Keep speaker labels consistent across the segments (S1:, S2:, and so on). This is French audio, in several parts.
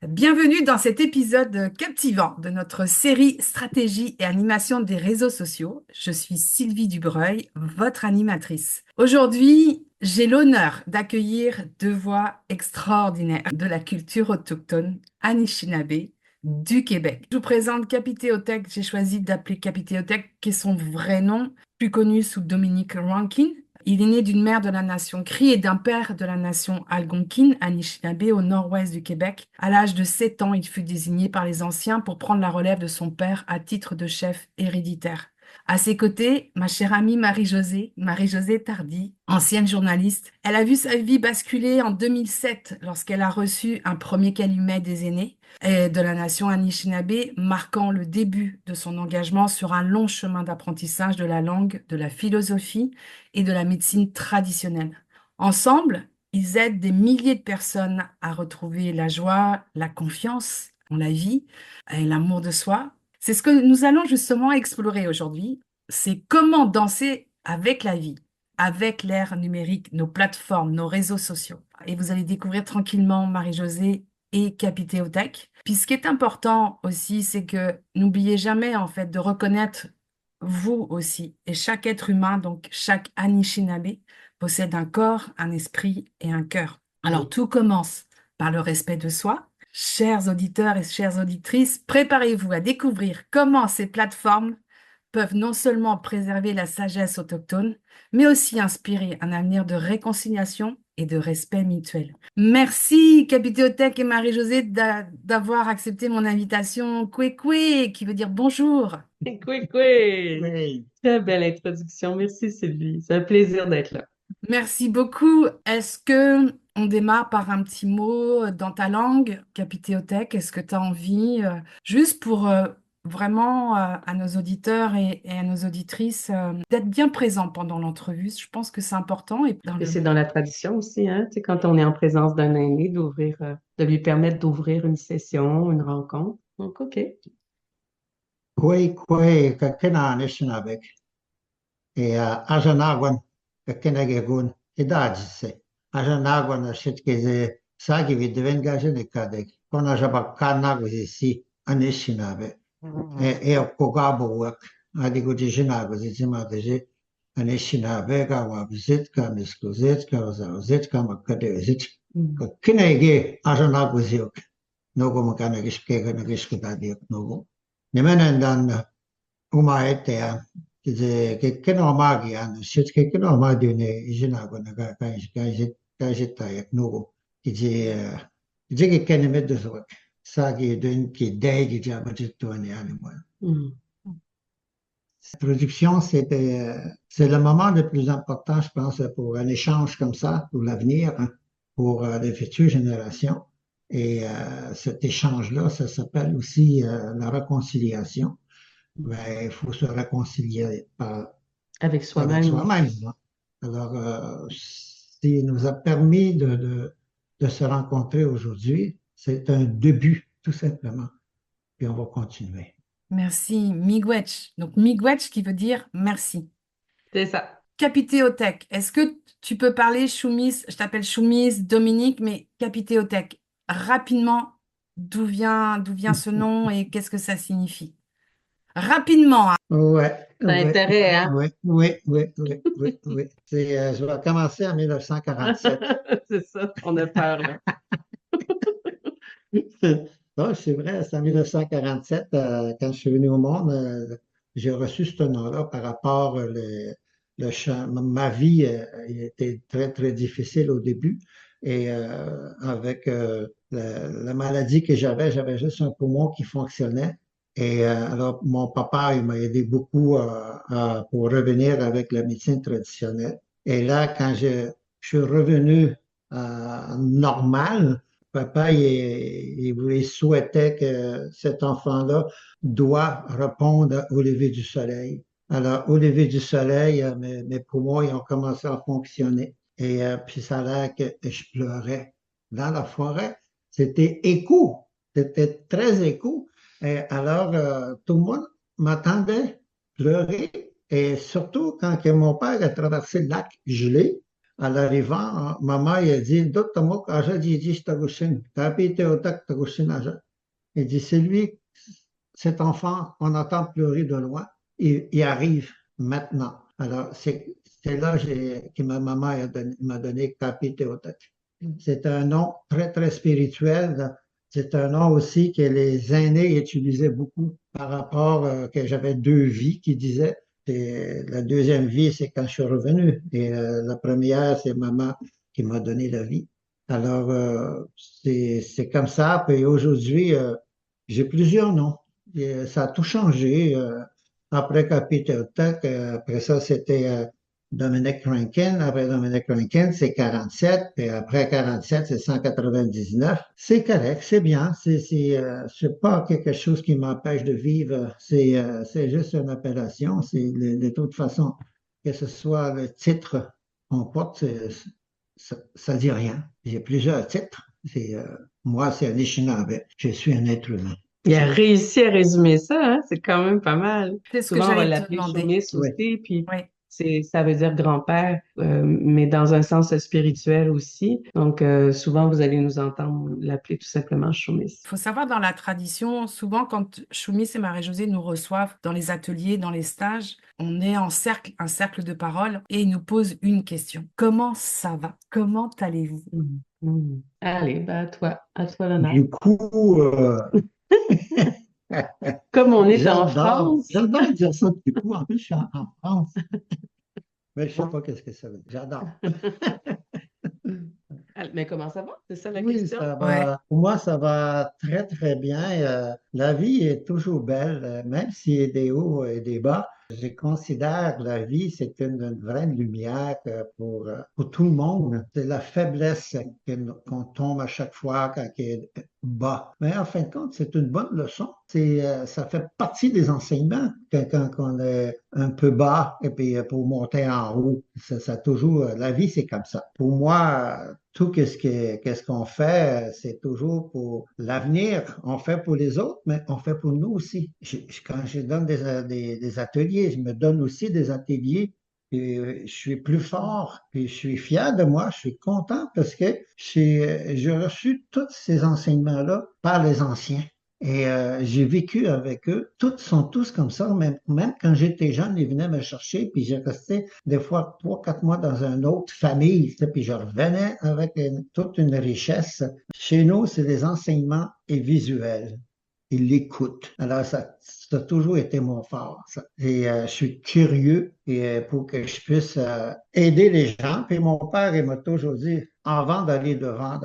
S1: Bienvenue dans cet épisode captivant de notre série Stratégie et animation des réseaux sociaux. Je suis Sylvie Dubreuil, votre animatrice. Aujourd'hui, j'ai l'honneur d'accueillir deux voix extraordinaires de la culture autochtone Anishinaabe du Québec. Je vous présente Capiteo-Tech. J'ai choisi d'appeler Capiteo-Tech, qui est son vrai nom, plus connu sous Dominic Rankin. Il est né d'une mère de la nation Cri et d'un père de la nation Algonquine, Anishinaabe, au nord-ouest du Québec. À l'âge de 7 ans, il fut désigné par les anciens pour prendre la relève de son père à titre de chef héréditaire. À ses côtés, ma chère amie Marie-Josée Tardy, ancienne journaliste. Elle a vu sa vie basculer en 2007 lorsqu'elle a reçu un premier calumet des aînés et de la nation Anishinaabe, marquant le début de son engagement sur un long chemin d'apprentissage de la langue, de la philosophie et de la médecine traditionnelle. Ensemble, ils aident des milliers de personnes à retrouver la joie, la confiance en la vie et l'amour de soi. C'est ce que nous allons justement explorer aujourd'hui. C'est comment danser avec la vie, avec l'ère numérique, nos plateformes, nos réseaux sociaux. Et vous allez découvrir tranquillement Marie-Josée et Capiteo Tech. Puis ce qui est important aussi, c'est que n'oubliez jamais en fait de reconnaître vous aussi et chaque être humain, donc chaque Anishinaabe, possède un corps, un esprit et un cœur. Alors tout commence par le respect de soi. Chers auditeurs et chères auditrices, préparez-vous à découvrir comment ces plateformes peuvent non seulement préserver la sagesse autochtone, mais aussi inspirer un avenir de réconciliation et de respect mutuel. Merci, Capitiothèque et Marie-Josée, d'avoir accepté mon invitation. Kwe, qui veut dire bonjour.
S2: Coué, coué!
S3: Oui.
S2: Très belle introduction. Merci, Sylvie. C'est un plaisir d'être là.
S1: Merci beaucoup. Est-ce que on démarre par un petit mot dans ta langue, Capitiothèque? Est-ce que tu as envie, juste pour vraiment à nos auditeurs et à nos auditrices, d'être bien présents pendant l'entrevue? Je pense que c'est important. Et dans
S2: Et
S1: le...
S2: c'est dans la tradition aussi, hein? Tu sais, quand on est en présence d'un aîné, de lui permettre d'ouvrir une session, une rencontre. Donc, OK.
S3: Kwe kakina Anishinabek e Ajanagwan kakinagagun idajise. Ajanagwan shitkeze sagi vidvengaje nekadek. Kona jabakanago ici Anishinabe. E Okogabo wak adigo dijinago zizimadeje Anishinabe wabzit kamiskuzit kawazit kamakadezit.
S2: Mm.
S3: Kinege Ajanago ziok. Nogo makana gishkega nagishkudadiok nogo. Nimenendan umaetea ke no magia no shit ke no madune ijina gona ka yak nugo ke ken medde so sagi dun ki degi jabajit to ani animo.
S2: Mm.
S3: Production, c'est le moment le plus important, je pense, pour un échange comme ça, pour l'avenir, hein, pour les futures générations. Et cet échange-là, ça s'appelle aussi la réconciliation. Ben, il faut se réconcilier
S2: Avec
S3: avec
S2: soi-même.
S3: soi-même, hein. Alors, ce nous a permis de se rencontrer aujourd'hui, c'est un début, tout simplement. Puis on va continuer.
S1: Merci, Miigwech. Donc, Miigwech qui veut dire merci.
S2: C'est ça.
S1: Capitiothèque, est-ce que tu peux parler, Choumis, je t'appelle Choumis, Dominique, mais Capitiothèque, rapidement, d'où vient ce nom et qu'est-ce que ça signifie? Rapidement, hein.
S3: Ouais,
S2: T'as
S3: ouais,
S2: intérêt, hein?
S3: oui. Je vais commencer en 1947.
S2: C'est ça. On a peur, là.
S3: Non, c'est vrai, c'est en 1947, quand je suis venu au monde, j'ai reçu ce nom-là par rapport ma vie était très, très difficile au début. Et avec la maladie que j'avais juste un poumon qui fonctionnait. Et alors, mon papa, il m'a aidé beaucoup pour revenir avec la médecine traditionnelle. Et là, quand je suis revenu normal, papa, il souhaitait que cet enfant-là doit répondre au lever du soleil. Alors, au lever du soleil, mes poumons ils ont commencé à fonctionner. Et puis, ça a l'air que je pleurais dans la forêt. C'était écho. C'était très écho. Et alors, tout le monde m'attendait pleurer. Et surtout, quand que mon père a traversé le lac gelé, À l'arrivant, maman, il a dit, Docteur Mok, Aja Didi Tagushin, Tapi Teotak Tagushin Aja. Il dit, c'est lui, cet enfant, on entend pleurer de loin, il arrive maintenant. Alors, c'est là que ma maman m'a donné Tapi Teotak. C'est un nom très, très spirituel. C'est un nom aussi que les aînés utilisaient beaucoup par rapport que j'avais deux vies qui disaient. Et la deuxième vie, c'est quand je suis revenu. Et la première, c'est maman qui m'a donné la vie. Alors, c'est comme ça. Puis aujourd'hui, j'ai plusieurs noms. Et, ça a tout changé. Après Capitol Tech, après ça, c'était Dominic Rankin. Après Dominic Rankin, c'est 47. Puis après 47, c'est 199. C'est correct, c'est bien. C'est pas quelque chose qui m'empêche de vivre. C'est juste une appellation. De toute façon, que ce soit le titre qu'on porte, ça dit rien. J'ai plusieurs titres. Moi, c'est Anishinaabe. Je suis un être humain.
S2: Il a réussi à résumer ça, hein? C'est quand même pas mal.
S1: C'est ce que
S2: Souvent, on va
S1: j'allais te
S2: l'appeler
S1: demander.
S2: Showmiss
S3: Oui.
S2: aussi, puis
S1: Oui.
S2: ça veut dire grand-père, mais dans un sens spirituel aussi. Donc, souvent, vous allez nous entendre l'appeler tout simplement Showmiss.
S1: Il faut savoir, dans la tradition, souvent, quand Choumis et Marie-Josée nous reçoivent dans les ateliers, dans les stages, on est en cercle, un cercle de parole, et ils nous posent une question. Comment ça va? Comment allez-vous?
S2: Allez, ben à toi l'honneur.
S3: Du coup,
S2: Comme on est en
S3: j'adore
S2: France.
S3: j'adore dire ça. Du coup, en plus, je suis en France. Mais je ne sais pas qu'est-ce que ça veut dire. J'adore.
S2: Mais comment ça va? C'est ça la
S3: Oui,
S2: question?
S3: ça
S1: Ouais.
S3: va. Pour moi, ça va très, très bien. La vie est toujours belle, même s'il y a des hauts et des bas. Je considère que la vie, c'est une vraie lumière pour tout le monde. C'est la faiblesse qu'on tombe à chaque fois quand il est bas. Mais en fin de compte, c'est une bonne leçon. Ça fait partie des enseignements quand on est un peu bas et puis pour monter en haut. Ça toujours, la vie, c'est comme ça. Pour moi, tout qu'est-ce qu'on fait, c'est toujours pour l'avenir. On fait pour les autres, mais on fait pour nous aussi. Quand je donne des ateliers, je me donne aussi des ateliers. Et je suis plus fort, puis je suis fier de moi, je suis content parce que j'ai reçu tous ces enseignements-là par les anciens. Et j'ai vécu avec eux. Sont tous comme ça. Même quand j'étais jeune, ils venaient me chercher, puis j'ai resté des fois 3, 4 mois dans une autre famille, tu sais, puis je revenais avec toute une richesse. Chez nous, c'est les enseignements et visuels. Ils l'écoutent. Alors, ça a toujours été mon fort, ça. Et je suis curieux et pour que je puisse aider les gens. Puis mon père, il m'a toujours dit, avant d'aller devant,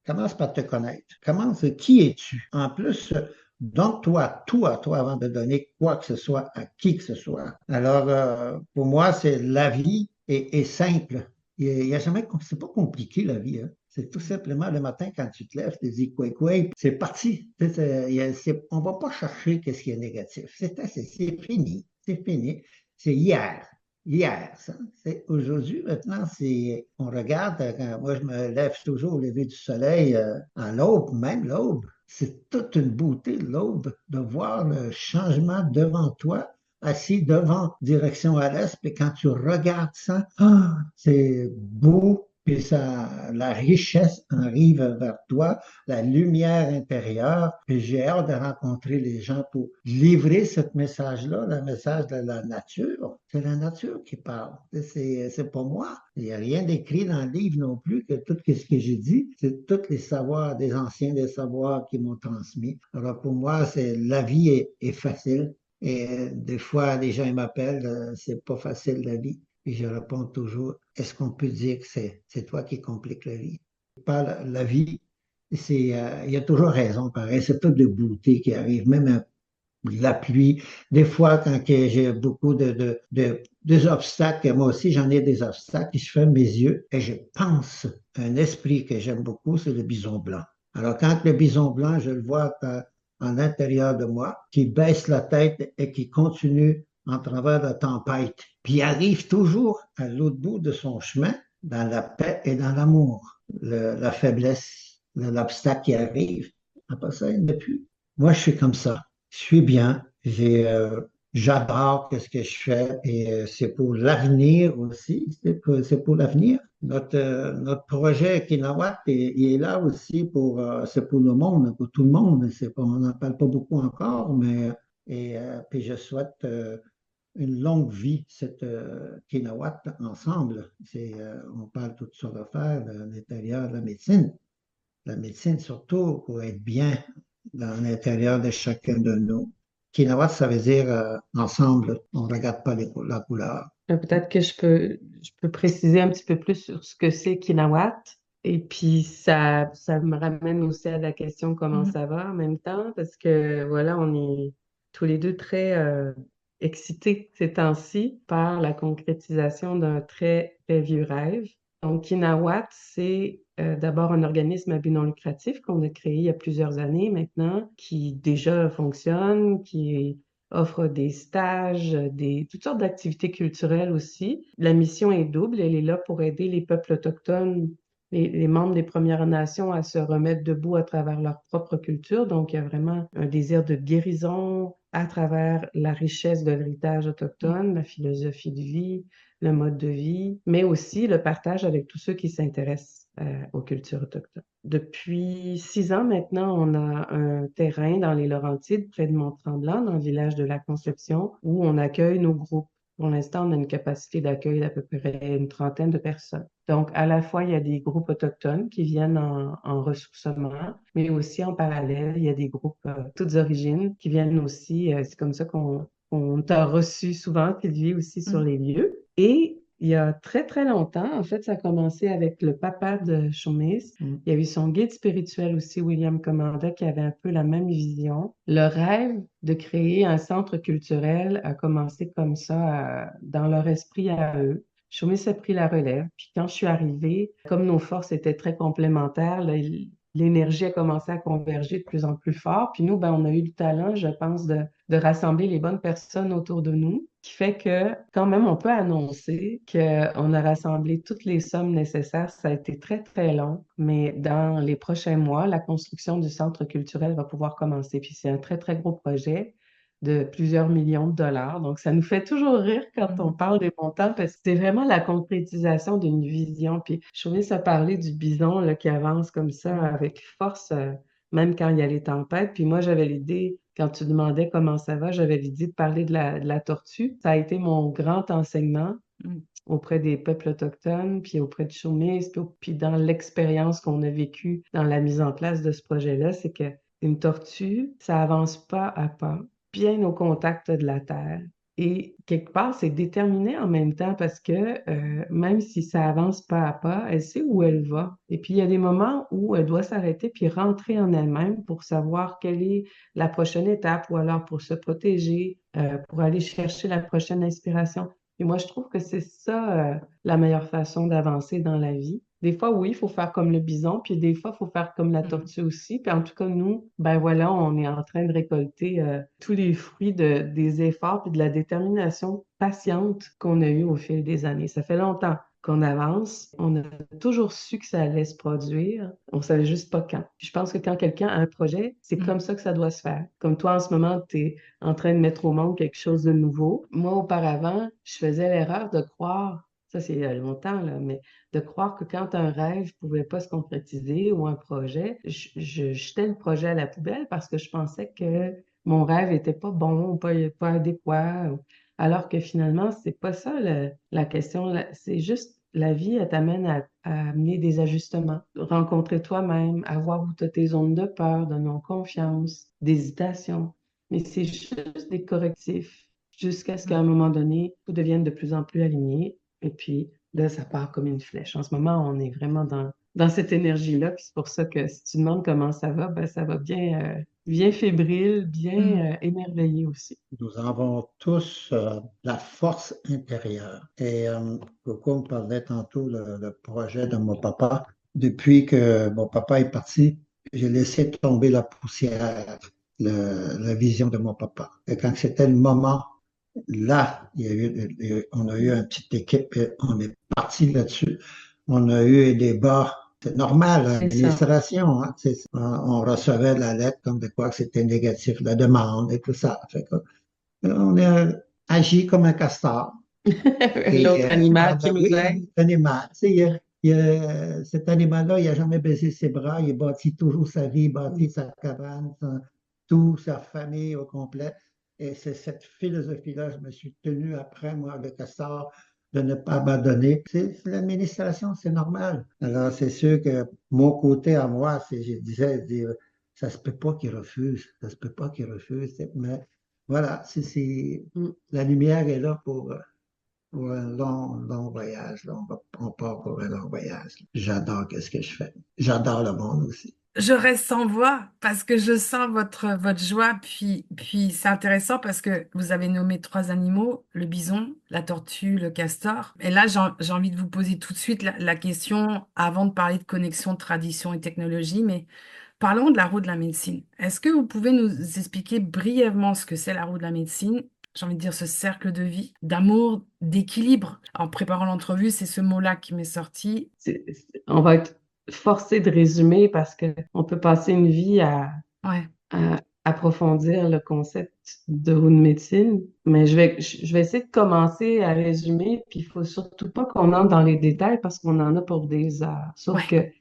S3: commence par te connaître. Commence, qui es-tu? En plus, donne-toi tout à toi avant de donner quoi que ce soit à qui que ce soit. Alors, pour moi, c'est la vie est simple. Il y a jamais, c'est pas compliqué la vie, hein. C'est tout simplement le matin quand tu te lèves, tu te dis quoi, quoi, c'est parti. On va pas chercher qu'est-ce qui est négatif. C'est fini. C'est fini. C'est hier. Hier, ça. Aujourd'hui, maintenant, on regarde, moi je me lève toujours au lever du soleil, à l'aube, même l'aube. C'est toute une beauté, l'aube, de voir le changement devant toi, assis devant, direction à l'est, puis quand tu regardes ça, c'est beau, puis la richesse arrive vers toi, la lumière intérieure, puis j'ai hâte de rencontrer les gens pour livrer ce message-là, le message de la nature. C'est la nature qui parle. C'est pas moi. Il n'y a rien d'écrit dans le livre non plus que tout ce que j'ai dit. C'est tous les savoirs des anciens, des savoirs qui m'ont transmis. Alors pour moi, la vie est facile. Et des fois, les gens m'appellent, c'est pas facile la vie. Et je réponds toujours, est-ce qu'on peut dire que c'est toi qui compliques la vie? Pas la vie, il y a toujours raison, pareil. C'est pas de beauté qui arrive, même la pluie. Des fois, quand j'ai beaucoup des obstacles, moi aussi j'en ai des obstacles, je ferme mes yeux et je pense à un esprit que j'aime beaucoup, c'est le bison blanc. Alors quand le bison blanc, je le vois en l'intérieur de moi, qui baisse la tête et qui continue en travers la tempête. Puis il arrive toujours à l'autre bout de son chemin, dans la paix et dans l'amour. La faiblesse, l'obstacle qui arrive, après ça, il n'est plus. Moi, je suis comme ça. Je suis bien. J'adore ce que je fais et c'est pour l'avenir aussi. C'est pour l'avenir. Notre projet Kinawatt, il est là aussi c'est pour le monde, pour tout le monde. On n'en parle pas beaucoup encore, mais puis je souhaite une longue vie, cette Kinawatt ensemble. On parle tout sur l'affaire à l'intérieur de la médecine. La médecine surtout pour être bien dans l'intérieur de chacun de nous. Kinawatt, ça veut dire ensemble. On ne regarde pas la couleur.
S2: Peut-être que je peux préciser un petit peu plus sur ce que c'est Kinawatt. Et puis, ça me ramène aussi à la question comment
S1: Mhm.
S2: ça va en même temps, parce que voilà, on est tous les deux très excités ces temps-ci par la concrétisation d'un très, très vieux rêve. Donc, Kinawatt, c'est d'abord un organisme à but non lucratif qu'on a créé il y a plusieurs années maintenant, qui déjà fonctionne, qui offre des stages, toutes sortes d'activités culturelles aussi. La mission est double. Elle est là pour aider les peuples autochtones, les membres des Premières Nations à se remettre debout à travers leur propre culture. Donc, il y a vraiment un désir de guérison à travers la richesse de l'héritage autochtone, la philosophie de vie, le mode de vie, mais aussi le partage avec tous ceux qui s'intéressent aux cultures autochtones. Depuis 6 ans maintenant, on a un terrain dans les Laurentides, près de Mont-Tremblant, dans le village de la Conception, où on accueille nos groupes. Pour l'instant, on a une capacité d'accueil d'à peu près une trentaine de personnes. Donc, à la fois, il y a des groupes autochtones qui viennent en ressourcement, mais aussi en parallèle, il y a des groupes toutes origines qui viennent aussi. C'est comme ça qu'on t'a reçu souvent, Sylvie, aussi sur
S1: Mhm.
S2: les lieux. Et il y a très, très longtemps, en fait, ça a commencé avec le papa de Chaumis.
S3: Mm.
S2: Il y a eu son guide spirituel aussi, William Commanda, qui avait un peu la même vision. Le rêve de créer un centre culturel a commencé comme ça, dans leur esprit à eux. Chaumis a pris la relève. Puis quand je suis arrivée, comme nos forces étaient très complémentaires, là, l'énergie a commencé à converger de plus en plus fort. Puis nous, ben, on a eu le talent, je pense, de rassembler les bonnes personnes autour de nous, qui fait que quand même, on peut annoncer qu'on a rassemblé toutes les sommes nécessaires. Ça a été très, très long, mais dans les prochains mois, la construction du centre culturel va pouvoir commencer. Puis c'est un très, très gros projet de plusieurs millions de dollars. Donc, ça nous fait toujours rire quand on
S1: Mhm.
S2: parle des montants parce que c'est vraiment la concrétisation d'une vision. Puis, je voulais ça parler du bison là, qui avance comme ça avec force, même quand il y a les tempêtes. Puis moi, j'avais l'idée, quand tu demandais comment ça va, j'avais l'idée de parler de la tortue. Ça a été mon grand enseignement
S1: Mhm.
S2: auprès des peuples autochtones, puis auprès de Chaumis, puis dans l'expérience qu'on a vécue dans la mise en place de ce projet-là, c'est que une tortue, ça avance pas à pas, bien au contact de la terre. Et quelque part, c'est déterminé en même temps parce que même si ça avance pas à pas, elle sait où elle va. Et puis, il y a des moments où elle doit s'arrêter puis rentrer en elle-même pour savoir quelle est la prochaine étape ou alors pour se protéger, pour aller chercher la prochaine inspiration. Et moi, je trouve que c'est ça, la meilleure façon d'avancer dans la vie. Des fois, oui, il faut faire comme le bison, puis des fois, il faut faire comme la
S1: Mhm.
S2: tortue aussi. Puis en tout cas, nous, ben voilà, on est en train de récolter tous les fruits des efforts puis de la détermination patiente qu'on a eue au fil des années. Ça fait longtemps qu'on avance. On a toujours su que ça allait se produire. On savait juste pas quand. Puis je pense que quand quelqu'un a un projet, c'est
S1: Mhm.
S2: comme ça que ça doit se faire. Comme toi, en ce moment, tu es en train de mettre au monde quelque chose de nouveau. Moi, auparavant, je faisais l'erreur de croire, ça c'est il y a longtemps, là, mais de croire que quand un rêve pouvait pas se concrétiser ou un projet, je jetais le projet à la poubelle parce que je pensais que mon rêve était pas bon ou pas adéquat. Alors que finalement, c'est pas ça la question. C'est juste la vie, elle t'amène à amener des ajustements, rencontrer toi-même, à voir où tu as tes zones de peur, de non-confiance, d'hésitation. Mais c'est juste des correctifs jusqu'à ce qu'à un
S1: Mhm.
S2: moment donné, tout devienne de plus en plus aligné. Et puis, là, ça part comme une flèche. En ce moment, on est vraiment dans cette énergie-là. Puis c'est pour ça que si tu demandes comment ça va, ben, ça va bien, bien fébrile,
S1: Mhm.
S2: bien émerveillé aussi.
S3: Nous avons tous la force intérieure. Et Coco me parlait tantôt le projet de mon papa. Depuis que mon papa est parti, j'ai laissé tomber la poussière, la vision de mon papa. Et quand c'était le moment, là, on a eu une petite équipe et on est parti là-dessus. On a eu des bas. C'est normal,
S2: C'est ça.
S3: l'administration, hein, on recevait la lettre comme de quoi que c'était négatif, la demande et tout ça. Fait que, on a agi comme un castor. Et
S2: L'autre animal qui
S3: oui,
S2: nous aide.
S3: un animal. Tu sais, Cet animal-là, il n'a jamais baissé ses bras, il bâtit toujours sa vie, il bâtit sa cabane, tout, sa famille au complet. Et c'est cette philosophie-là, je me suis tenu après, moi, le castor, de ne pas abandonner. C'est l'administration, c'est normal. Alors, c'est sûr que mon côté à moi, je dis, ça se peut pas qu'il refuse, ça se peut pas qu'il refuse. Mais voilà, la lumière est là pour un long voyage. Là. On part pour un long voyage. J'adore ce que je fais. J'adore le monde aussi.
S1: Je reste sans voix parce que je sens votre joie. Puis c'est intéressant parce que vous avez nommé trois animaux, le bison, la tortue, le castor. Et là, j'ai envie de vous poser tout de suite la question avant de parler de connexion, tradition et technologie, mais parlons de la roue de la médecine. Est-ce que vous pouvez nous expliquer brièvement ce que c'est la roue de la médecine? J'ai envie de dire ce cercle de vie, d'amour, d'équilibre. En préparant l'entrevue, c'est ce mot-là qui m'est sorti.
S2: On va être forcé de résumer parce qu'on peut passer une vie
S1: Ouais,
S2: à approfondir le concept de roue de médecine, mais je vais essayer de commencer à résumer, puis il faut surtout pas qu'on entre dans les détails parce qu'on en a pour des heures. Sauf
S1: ouais.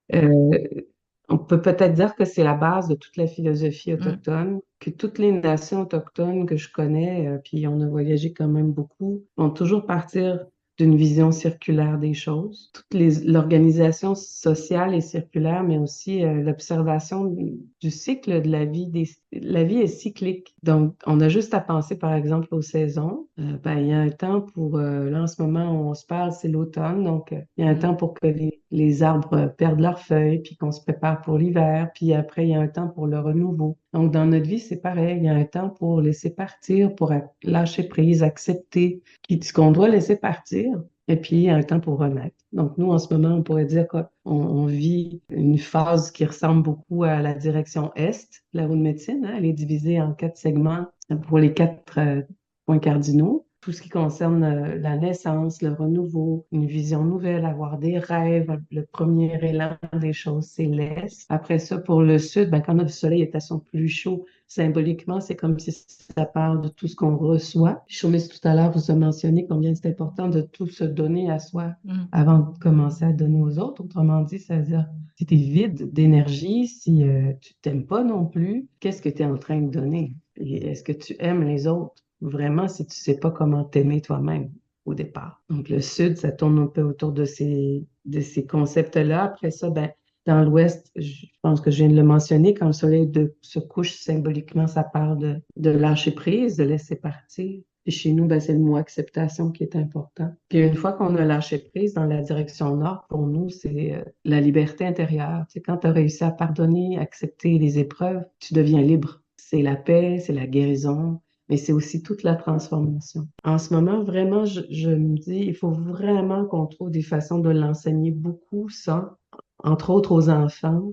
S2: que euh, on peut peut-être dire que c'est la base de toute la philosophie
S1: Mm,
S2: autochtone, que toutes les nations autochtones que je connais, puis on a voyagé quand même beaucoup, vont toujours partir d'une vision circulaire des choses. L'organisation sociale est circulaire, mais aussi l'observation du cycle de la vie. La vie est cyclique. Donc, on a juste à penser, par exemple, aux saisons. Ben, il y a un temps pour, là, en ce moment, où on se parle, c'est l'automne. Donc, il y a un
S1: mm,
S2: temps pour que les arbres perdent leurs feuilles, puis qu'on se prépare pour l'hiver. Puis après, il y a un temps pour le renouveau. Donc, dans notre vie, c'est pareil. Il y a un temps pour laisser partir, pour lâcher prise, accepter ce qu'on doit laisser partir. Et puis, il y a un temps pour renaître. Donc, nous, en ce moment, on pourrait dire qu'on vit une phase qui ressemble beaucoup à la direction Est, la roue de médecine. Hein. Elle est divisée en 4 segments pour les 4 points cardinaux. Tout ce qui concerne la naissance, le renouveau, une vision nouvelle, avoir des rêves, le premier élan des choses célestes. Après ça, pour le sud, ben, quand le soleil est à son plus chaud, symboliquement, c'est comme si ça parle de tout ce qu'on reçoit. Chaumis, tout à l'heure, vous avez mentionné combien c'est important de tout se donner à soi
S1: mm.
S2: avant de commencer à donner aux autres. Autrement dit, c'est-à-dire, si tu es vide d'énergie, si tu t'aimes pas non plus, qu'est-ce que tu es en train de donner? Et est-ce que tu aimes les autres? Vraiment, si tu sais pas comment t'aimer toi-même au départ. Donc, le sud, ça tourne un peu autour de ces concepts-là. Après ça, ben, dans l'ouest, je pense que je viens de le mentionner, quand le soleil se couche, symboliquement, ça parle de lâcher prise, de laisser partir. Et chez nous, ben, c'est le mot acceptation qui est important. Puis une fois qu'on a lâché prise dans la direction nord, pour nous, c'est la liberté intérieure. C'est quand tu as réussi à pardonner, accepter les épreuves, tu deviens libre. C'est la paix, c'est la guérison, mais c'est aussi toute la transformation. En ce moment, vraiment, je me dis, il faut vraiment qu'on trouve des façons de l'enseigner beaucoup, ça, entre autres aux enfants,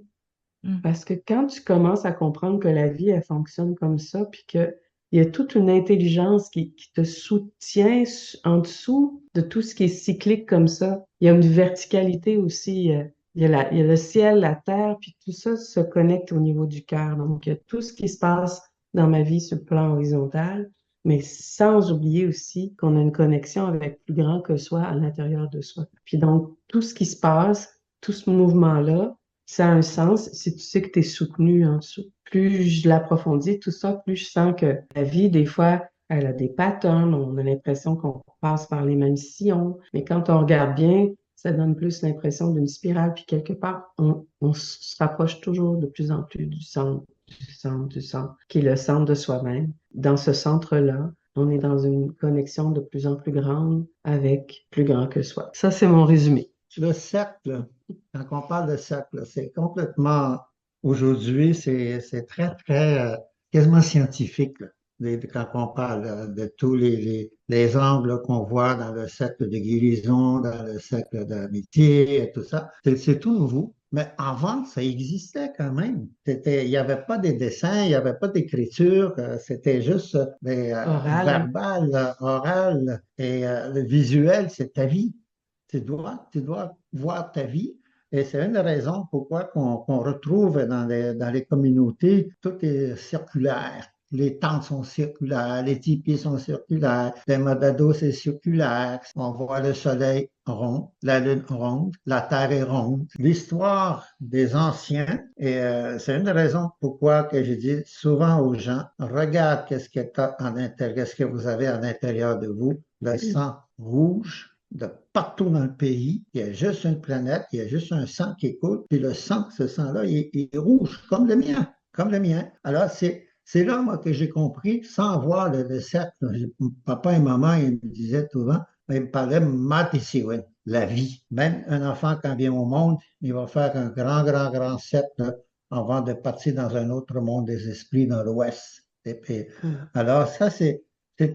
S1: Mm.
S2: parce que quand tu commences à comprendre que la vie, elle fonctionne comme ça, puis qu'il y a toute une intelligence qui te soutient en dessous de tout ce qui est cyclique comme ça, il y a une verticalité aussi. Il y a le ciel, la terre, puis tout ça se connecte au niveau du cœur. Donc, il y a tout ce qui se passe dans ma vie sur le plan horizontal, mais sans oublier aussi qu'on a une connexion avec plus grand que soi à l'intérieur de soi. Puis donc, tout ce qui se passe, tout ce mouvement-là, ça a un sens si tu sais que tu es soutenu en dessous. Plus je l'approfondis, tout ça, plus je sens que la vie, des fois, elle a des patterns, on a l'impression qu'on passe par les mêmes sillons, mais quand on regarde bien, ça donne plus l'impression d'une spirale, puis quelque part, on se rapproche toujours de plus en plus du centre, du centre, du centre, qui est le centre de soi-même. Dans ce centre-là, on est dans une connexion de plus en plus grande avec plus grand que soi. Ça, c'est mon résumé.
S3: Le cercle, quand on parle de cercle, c'est complètement, aujourd'hui, c'est très, quasiment scientifique, là, quand on parle de tous les angles qu'on voit dans le cercle de guérison, dans le cercle d'amitié et tout ça. C'est tout nouveau. Mais avant, ça existait quand même. Il n'y avait pas de dessins, il n'y avait pas d'écriture, c'était juste
S2: Oral.
S3: verbal, oral, et le visuel, c'est ta vie. Tu dois voir ta vie. Et c'est une des raisons pourquoi qu'on retrouve dans les communautés, tout est circulaire. les tentes sont circulaires, les tipis sont circulaires, les modados c'est circulaire. On voit le soleil rond, la lune ronde, la terre est ronde. L'histoire des anciens, et c'est une des raisons pourquoi que je dis souvent aux gens, regarde qu'est-ce que t'as en intérieur, qu'est-ce que vous avez à l'intérieur de vous, le sang rouge de partout dans le pays. Il y a juste une planète, il y a juste un sang qui coule, puis le sang, ce sang-là, il est rouge, comme le mien, comme le mien. Alors, c'est là, moi, que j'ai compris, sans voir le cercle. Papa et maman, ils me disaient souvent, ils me parlaient Matisiwen, la vie. Même un enfant, quand il vient au monde, il va faire un grand, grand, grand cercle avant de partir dans un autre monde des esprits dans l'Ouest. Et puis, alors, ça, c'est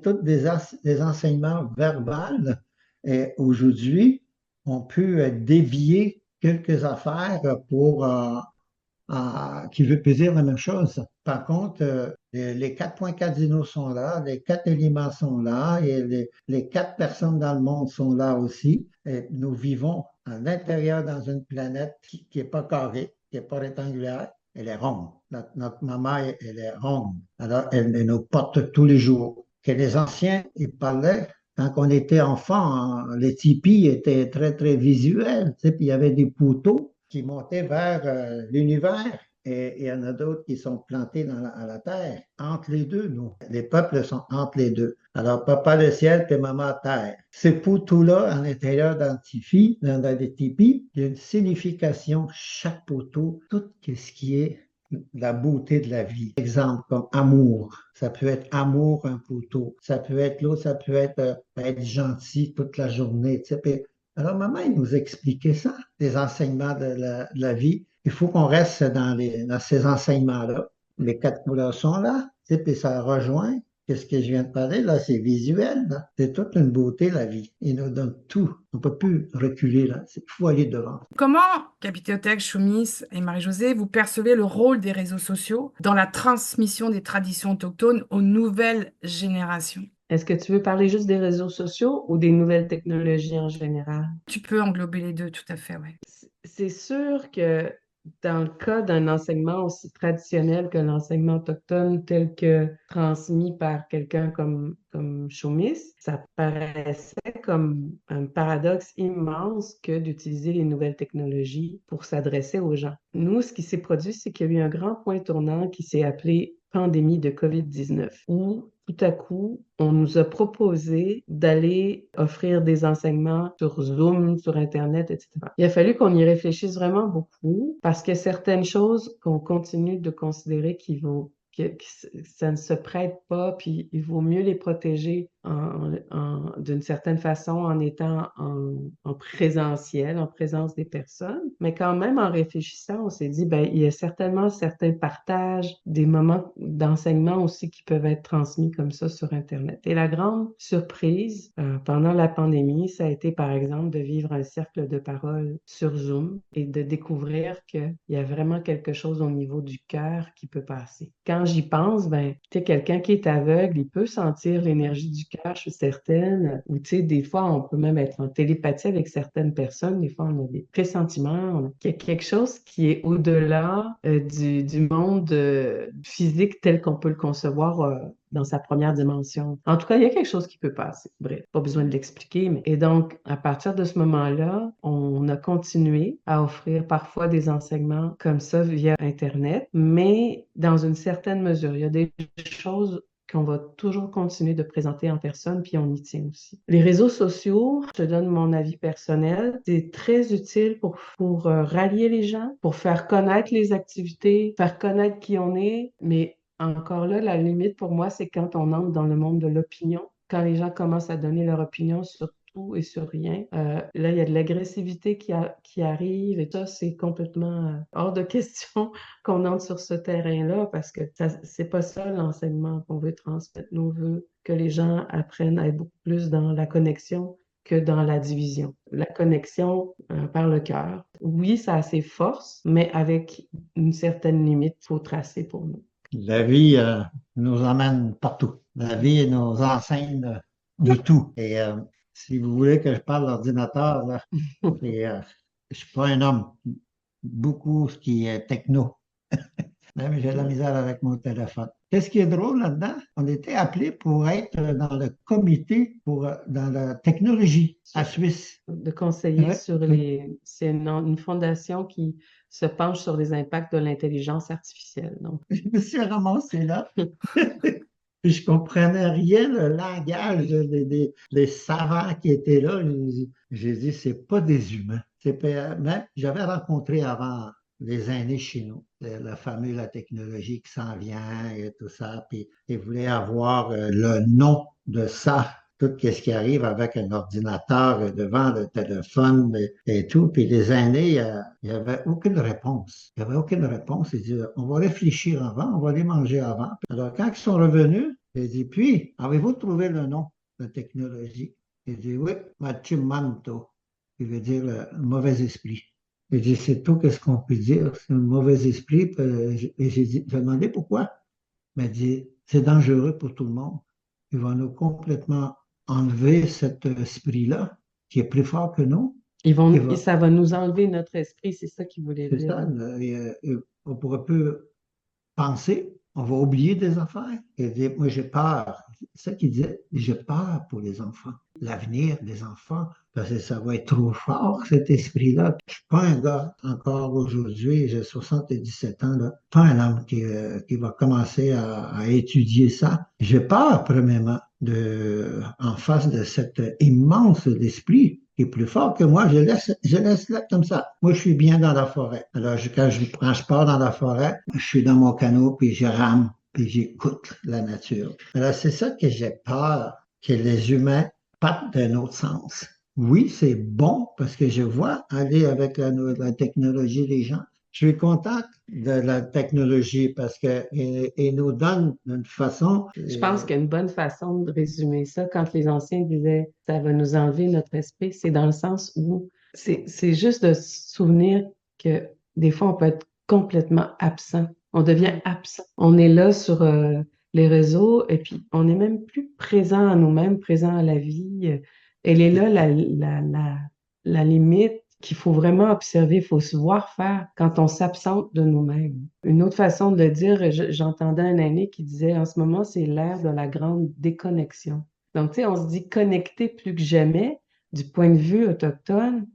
S3: tous des enseignements verbaux. Et aujourd'hui, on peut dévier quelques affaires pour qui veut dire la même chose. Par contre, les 4,4 cardinaux sont là, les 4 éléments sont là, et les 4 personnes dans le monde sont là aussi. Et nous vivons à l'intérieur dans une planète qui n'est pas carrée, qui n'est pas rectangulaire, elle est ronde. Notre maman, elle est ronde. Alors, elle nous porte tous les jours. Que les anciens, ils parlaient quand on était enfant, hein, les tipis étaient très, très visuels. Tu sais, puis il y avait des poteaux qui montaient vers l'univers. Et il y en a d'autres qui sont plantés à la terre. Entre les deux, nous. Les peuples sont entre les deux. Alors, papa le ciel et maman terre. Ces poteaux-là, à l'intérieur dans les tipis, il y a une signification, chaque poteau, tout ce qui est la beauté de la vie. Exemple comme amour. Ça peut être amour, un poteau. Ça peut être l'autre, ça peut être gentil toute la journée. Tu sais. Puis, alors, maman, elle nous expliquait ça, les enseignements de la vie. Il faut qu'on reste dans ces enseignements-là. Les 4 couleurs sont là, tu sais, puis ça rejoint. Qu'est-ce que je viens de parler là? C'est visuel, là. C'est toute une beauté, la vie. Il nous donne tout. On ne peut plus reculer, là. Il faut aller devant.
S1: Comment, Capitotech, Choumis et Marie-Josée, vous percevez le rôle des réseaux sociaux dans la transmission des traditions autochtones aux nouvelles générations?
S2: Est-ce que tu veux parler juste des réseaux sociaux ou des nouvelles technologies en général?
S1: Tu peux englober les deux, tout à fait, oui.
S2: C'est sûr que dans le cas d'un enseignement aussi traditionnel que l'enseignement autochtone tel que transmis par quelqu'un comme Choumis, ça paraissait comme un paradoxe immense que d'utiliser les nouvelles technologies pour s'adresser aux gens. Nous, ce qui s'est produit, c'est qu'il y a eu un grand point tournant qui s'est appelé pandémie de COVID-19, où tout à coup, on nous a proposé d'aller offrir des enseignements sur Zoom, sur Internet, etc. Il a fallu qu'on y réfléchisse vraiment beaucoup parce que certaines choses qu'on continue de considérer que ça ne se prête pas, puis il vaut mieux les protéger d'une certaine façon en étant en présentiel, en présence des personnes. Mais quand même, en réfléchissant, on s'est dit, ben, il y a certainement certains partages, des moments d'enseignement aussi qui peuvent être transmis comme ça sur Internet. Et la grande surprise pendant la pandémie, ça a été par exemple de vivre un cercle de parole sur Zoom et de découvrir qu'il y a vraiment quelque chose au niveau du cœur qui peut passer. Quand j'y pense, ben, tu sais, quelqu'un qui est aveugle, il peut sentir l'énergie du cœur, je suis certaine, ou tu sais, des fois, on peut même être en télépathie avec certaines personnes, des fois, on a des pressentiments, il y a quelque chose qui est au-delà du monde physique tel qu'on peut le concevoir dans sa première dimension. En tout cas, il y a quelque chose qui peut passer. Bref, pas besoin de l'expliquer. Et donc, à partir de ce moment-là, on a continué à offrir parfois des enseignements comme ça via Internet, mais dans une certaine mesure. Il y a des choses qu'on va toujours continuer de présenter en personne, puis on y tient aussi. Les réseaux sociaux, je te donne mon avis personnel, c'est très utile pour rallier les gens, pour faire connaître les activités, faire connaître qui on est, mais encore là, la limite pour moi, c'est quand on entre dans le monde de l'opinion, quand les gens commencent à donner leur opinion sur tout et sur rien. Là, il y a de l'agressivité qui arrive et ça, c'est complètement hors de question qu'on entre sur ce terrain-là parce que c'est pas ça l'enseignement qu'on veut transmettre. Nous, on veut que les gens apprennent à être beaucoup plus dans la connexion que dans la division. La connexion par le cœur. Oui, ça a ses forces, mais avec une certaine limite, il faut tracer pour nous.
S3: La vie nous emmène partout. La vie nous enseigne de tout. Et si vous voulez que je parle d'ordinateur, là, je suis pas un homme beaucoup ce qui est techno. Même j'ai de la misère avec mon téléphone. Qu'est-ce qui est drôle là-dedans? On était appelé pour être dans le comité dans la technologie à Suisse.
S2: De conseiller
S3: Ouais.
S2: sur c'est une fondation qui se penche sur les impacts de l'intelligence artificielle. Donc,
S3: Je me suis ramassé là. Puis je comprenais rien, le langage des savants qui étaient là. J'ai dit, c'est pas des humains. Même, j'avais rencontré avant les aînés chez nous, la famille, la technologie qui s'en vient et tout ça. Puis ils voulaient avoir le nom de ça. Tout ce qui arrive avec un ordinateur devant le téléphone et tout. Puis les aînés, il n'y avait aucune réponse. Il n'y avait aucune réponse. Ils disaient, on va réfléchir avant, on va les manger avant. Alors, quand ils sont revenus, j'ai dit, puis, avez-vous trouvé le nom de la technologie? J'ai dit, oui, Machimanto, qui veut dire le mauvais esprit. J'ai dit, c'est tout, qu'est-ce qu'on peut dire? C'est un mauvais esprit. Et j'ai demandé pourquoi. Il m'a dit, c'est dangereux pour tout le monde. Il va nous complètement enlever cet esprit-là, qui est plus fort que nous.
S2: ça va nous enlever notre esprit, c'est ça qu'il voulait
S3: C'est
S2: dire.
S3: ça, on pourrait plus penser, on va oublier des affaires. Et dire, moi, j'ai peur. C'est ça qu'il disait, j'ai peur pour les enfants, l'avenir des enfants, parce que ça va être trop fort, cet esprit-là. Je suis pas un gars, encore aujourd'hui, j'ai 77 ans, là, pas un homme qui va commencer à étudier ça. J'ai peur, premièrement, en face de cet immense esprit qui est plus fort que moi, je laisse là comme ça. Moi, je suis bien dans la forêt. Alors, quand je pars dans la forêt, je suis dans mon canot, puis je rame, puis j'écoute la nature. Alors, c'est ça que j'ai peur, que les humains partent d'un autre sens. Oui, c'est bon parce que je vois aller avec la technologie les gens. Je suis content de la technologie parce qu'elle nous donne une façon.
S2: Je pense qu'une bonne façon de résumer ça, quand les anciens disaient ça va nous enlever notre esprit, c'est dans le sens où c'est juste de se souvenir que des fois, on peut être complètement absent. On devient absent. On est là sur les réseaux et puis on n'est même plus présent à nous-mêmes, présent à la vie. Elle est là, la limite qu'il faut vraiment observer, il faut se voir faire quand on s'absente de nous-mêmes. Une autre façon de le dire, j'entendais un aîné qui disait en ce moment, c'est l'ère de la grande déconnexion. Donc, tu sais, on se dit connecté plus que jamais du point de vue autochtone,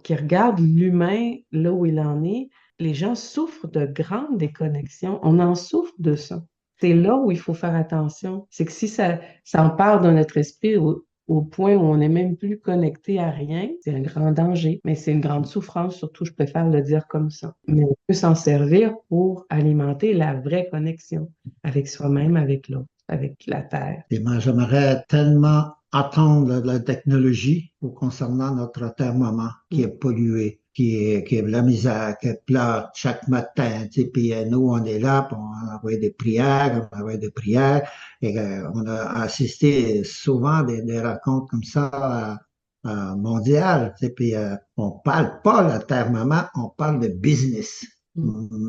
S2: qui regarde l'humain là où il en est. Les gens souffrent de grandes déconnexions. On en souffre de ça. C'est là où il faut faire attention. C'est que si ça empare de notre esprit au point où on n'est même plus connecté à rien, c'est un grand danger, mais c'est une grande souffrance, surtout, je préfère le dire comme ça. Mais on peut s'en servir pour alimenter la vraie connexion avec soi-même, avec l'autre, avec la terre.
S3: Et moi, j'aimerais tellement attendre la technologie concernant notre terre-maman qui est polluée, qui est la misère, qui pleure chaque matin. Tu sais, puis nous, on est là, puis on envoie des prières, on envoie des prières. Et on a assisté souvent des rencontres comme ça mondiales. Tu sais, puis on parle pas de la terre-maman, on parle de business.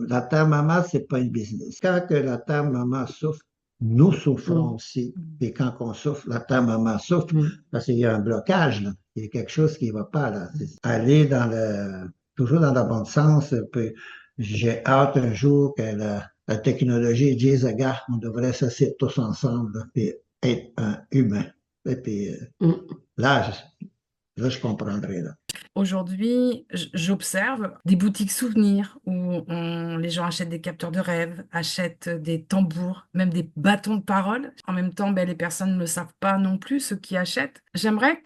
S3: La terre-maman, c'est pas une business. Quand que la terre-maman souffre, nous souffrons aussi. Et quand on souffre, la terre-maman souffre, parce qu'il y a un blocage, là. Il y a quelque chose qui ne va pas, là. Aller toujours dans le bon sens. Puis j'ai hâte un jour que la technologie dise, regarde, on devrait s'asseoir tous ensemble, là, puis être un humain. Et puis là, je comprendrai, là.
S1: Aujourd'hui, j'observe des boutiques souvenirs où les gens achètent des capteurs de rêve, achètent des tambours, même des bâtons de parole. En même temps, ben, les personnes ne le savent pas non plus, ceux qui achètent. J'aimerais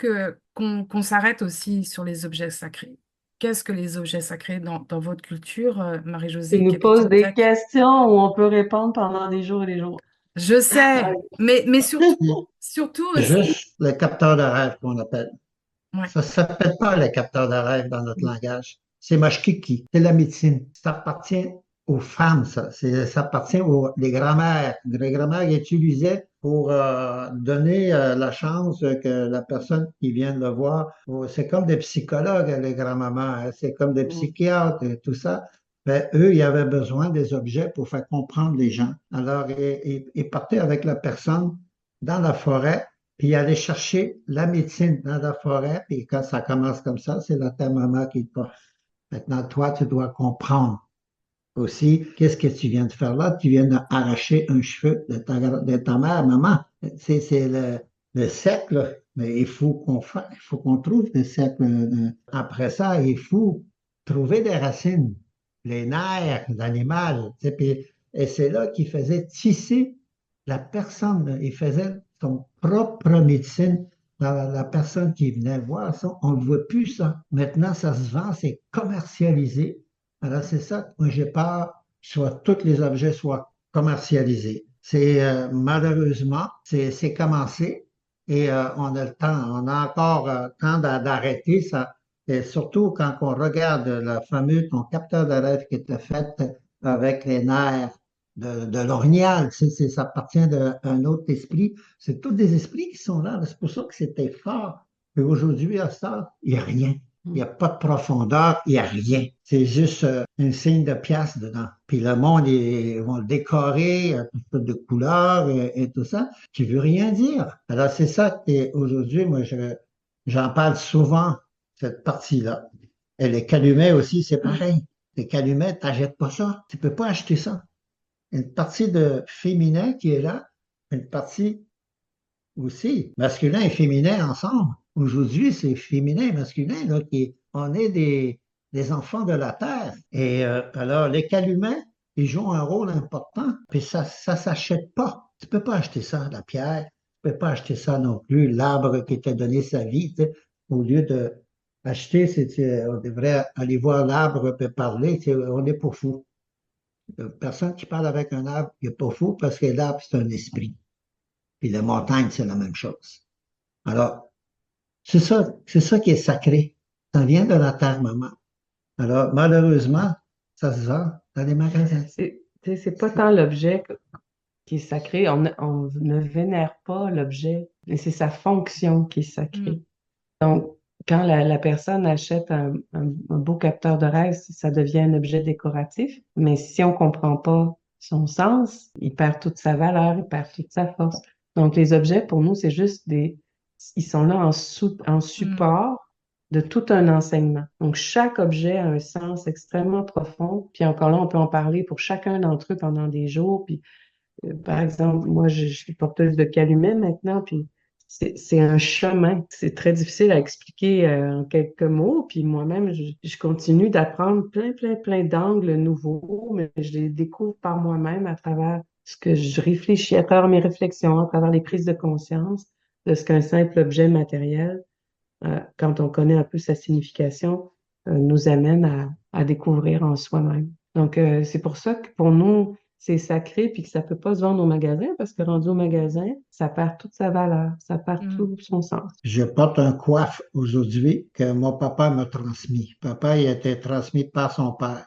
S1: qu'on s'arrête aussi sur les objets sacrés. Qu'est-ce que les objets sacrés dans votre culture, Marie-Josée,
S2: Il nous pose des
S1: capitaine?
S2: questions où on peut répondre pendant des jours et des jours.
S1: Je sais, mais surtout aussi.
S3: Juste le capteur de rêve qu'on appelle.
S1: Ouais.
S3: Ça ne s'appelle pas le capteur de rêve dans notre langage. C'est mashkiki, c'est la médecine. Ça appartient aux femmes, ça. Ça appartient aux grands-mères. Les grands-mères utilisaient pour donner la chance que la personne qui vient de le voir, c'est comme des psychologues, les grands-mamans, hein. C'est comme des psychiatres et tout ça. Ben, eux, ils avaient besoin des objets pour faire comprendre les gens. Alors, ils partaient avec la personne dans la forêt puis aller chercher la médecine dans la forêt, puis quand ça commence comme ça, c'est la terre maman qui te porte. Maintenant, toi, tu dois comprendre aussi, qu'est-ce que tu viens de faire là? Tu viens d'arracher un cheveu de ta mère, maman. C'est le cercle, mais il faut qu'on trouve le cercle. Après ça, il faut trouver des racines, les nerfs l'animal. Tu sais, et c'est là qu'il faisait tisser la personne. Il faisait son propre médecine. La personne qui venait voir ça, on ne le voit plus, ça. Maintenant, ça se vend, c'est commercialisé. Alors, c'est ça que moi j'ai peur, soit tous les objets soient commercialisés. C'est malheureusement, c'est commencé et on a le temps, on a encore temps d'arrêter ça. Et surtout quand on regarde le fameux ton capteur de rêve qui était fait avec les nerfs de l'orignal, ça appartient d'un autre esprit. C'est tous des esprits qui sont là. C'est pour ça que c'était fort. Et aujourd'hui, à ça, il n'y a rien. Il n'y a pas de profondeur, il n'y a rien. C'est juste un signe de pièce dedans. Puis le monde, ils vont le décorer, toutes sortes de couleurs et tout ça, qui veut rien dire. Alors c'est ça que aujourd'hui, moi, j'en parle souvent, cette partie-là. Et les calumets aussi, c'est pareil. Les calumets, t'achètes pas ça. Tu peux pas acheter ça. Une partie de féminin qui est là, une partie aussi, masculin et féminin ensemble. Aujourd'hui, c'est féminin et masculin, là, on est des enfants de la terre. Et alors, les calumets, ils jouent un rôle important, puis ça s'achète pas. Tu peux pas acheter ça, la pierre. Tu peux pas acheter ça non plus, l'arbre qui t'a donné sa vie. Tu sais. Au lieu de acheter, on devrait aller voir l'arbre et parler. On n'est pas fou. Personne qui parle avec un arbre, il n'est pas fou parce que l'arbre, c'est un esprit. Puis la montagne, c'est la même chose. Alors, c'est ça qui est sacré. Ça vient de la terre, maman. Alors, malheureusement, ça se vend dans les magasins.
S2: C'est pas tant l'objet qui est sacré. On ne vénère pas l'objet, mais c'est sa fonction qui est sacrée. Donc, quand la personne achète un beau capteur de rêve, ça devient un objet décoratif. Mais si on comprend pas son sens, il perd toute sa valeur, il perd toute sa force. Donc, les objets, pour nous, c'est juste ils sont là en support de tout un enseignement. Donc, chaque objet a un sens extrêmement profond. Puis encore là, on peut en parler pour chacun d'entre eux pendant des jours. Puis, par exemple, moi, je suis porteuse de calumet maintenant, puis c'est un chemin. C'est très difficile à expliquer en quelques mots. Puis moi-même, je continue d'apprendre plein d'angles nouveaux, mais je les découvre par moi-même à travers ce que je réfléchis, à travers mes réflexions, à travers les prises de conscience de ce qu'un simple objet matériel, quand on connaît un peu sa signification, nous amène à découvrir en soi-même. Donc, c'est pour ça que pour nous, c'est sacré puis que ça peut pas se vendre au magasin parce que rendu au magasin, ça perd toute sa valeur, ça perd tout son sens.
S3: Je porte un coiffe aujourd'hui que mon papa m'a transmis. Papa, il a été transmis par son père.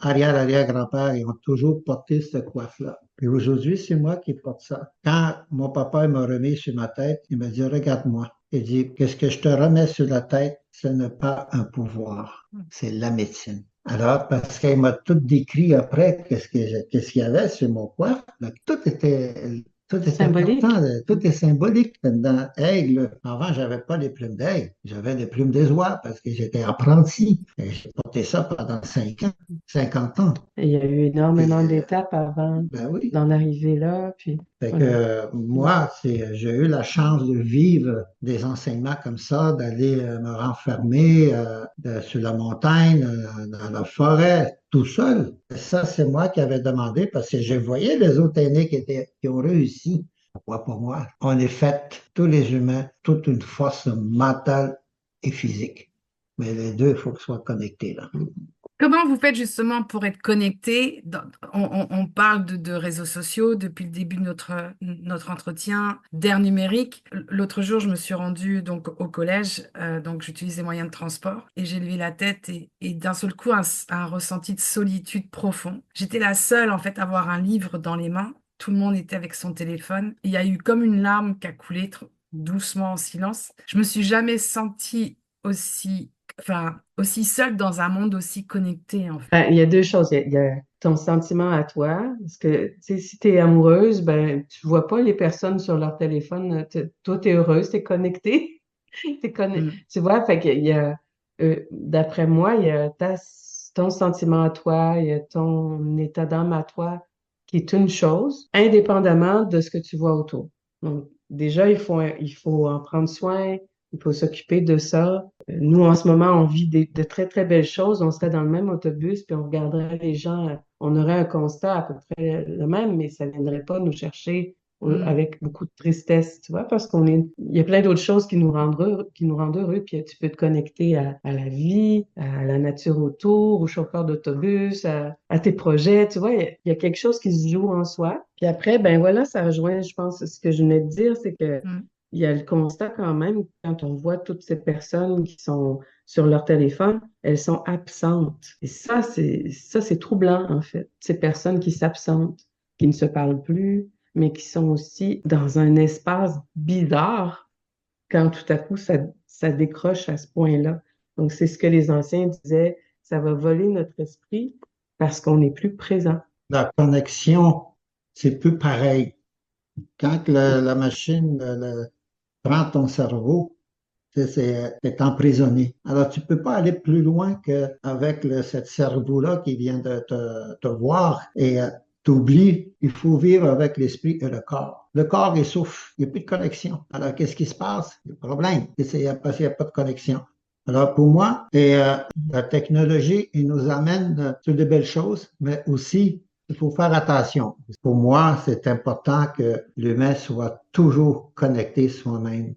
S3: Arrière-grand-père, ils ont toujours porté ce coiffe-là. Et aujourd'hui, c'est moi qui porte ça. Quand mon papa m'a remis sur ma tête, il m'a dit, regarde-moi. Il dit, qu'est-ce que je te remets sur la tête, ce n'est pas un pouvoir, c'est la médecine. Alors, parce qu'il m'a tout décrit après, qu'est-ce qu'il y avait sur mon coiffe, là, tout est
S2: Symbolique.
S3: important, tout est symbolique dans Aigle. Avant, j'avais pas les plumes d'aigle, j'avais les plumes des oies parce que j'étais apprenti. Et j'ai porté ça pendant 5 ans, 50 ans.
S2: Et il y a eu énormément
S3: Puis,
S2: d'étapes avant
S3: ben oui.
S2: d'en arriver là. Puis,
S3: Fait
S2: voilà.
S3: que moi, j'ai eu la chance de vivre des enseignements comme ça, d'aller me renfermer sur la montagne, dans la forêt, tout seul. Ça, c'est moi qui avais demandé parce que je voyais les autres aînés qui ont réussi. Pourquoi pas moi? On est fait, tous les humains, toute une force mentale et physique. Mais les deux, il faut qu'ils soient connectés là.
S1: Comment vous faites justement pour être connecté? On parle de réseaux sociaux depuis le début de notre entretien, d'ère numérique. L'autre jour, je me suis rendue donc au collège, donc j'utilise les moyens de transport et j'ai levé la tête et d'un seul coup, un ressenti de solitude profond. J'étais la seule en fait à avoir un livre dans les mains. Tout le monde était avec son téléphone. Il y a eu comme une larme qui a coulé doucement en silence. Je me suis jamais sentie aussi seule dans un monde aussi connecté, en fait.
S2: Il y a deux choses. Il y a ton sentiment à toi. Parce que, tu sais, si tu es amoureuse, ben, tu vois pas les personnes sur leur téléphone. Toi, tu es heureuse, tu es connectée. Tu vois, fait qu'il y a, d'après moi, il y a ton sentiment à toi, il y a ton état d'âme à toi qui est une chose, indépendamment de ce que tu vois autour. Donc, déjà, il faut en prendre soin, il faut s'occuper de ça. Nous, en ce moment, on vit de très, très belles choses. On serait dans le même autobus, puis on regarderait les gens, on aurait un constat à peu près le même, mais ça ne viendrait pas nous chercher
S1: Mm.
S2: avec beaucoup de tristesse, tu vois, parce il y a plein d'autres choses qui nous rendent heureux, puis tu peux te connecter à la vie, à la nature autour, au chauffeur d'autobus, à tes projets, tu vois, il y a quelque chose qui se joue en soi. Puis après, ben voilà, ça rejoint, je pense, ce que je venais de dire, c'est que
S1: Mm.
S2: il y a le constat quand même, quand on voit toutes ces personnes qui sont sur leur téléphone, elles sont absentes. Et ça, c'est troublant, en fait. Ces personnes qui s'absentent, qui ne se parlent plus, mais qui sont aussi dans un espace bizarre quand tout à coup ça décroche à ce point-là. Donc, c'est ce que les anciens disaient, ça va voler notre esprit parce qu'on n'est plus présent.
S3: La connexion, c'est plus pareil. Quand la machine prend ton cerveau, t'es emprisonné. Alors, tu peux pas aller plus loin qu'avec ce cerveau-là qui vient de te voir et t'oublies, il faut vivre avec l'esprit et le corps. Le corps essouffle, il n'y a plus de connexion. Alors, qu'est-ce qui se passe? Il y a problème, parce qu'il n'y a pas de connexion. Alors, pour moi, la technologie, il nous amène sur de belles choses, mais aussi, il faut faire attention. Pour moi, c'est important que l'humain soit toujours connecté soi-même.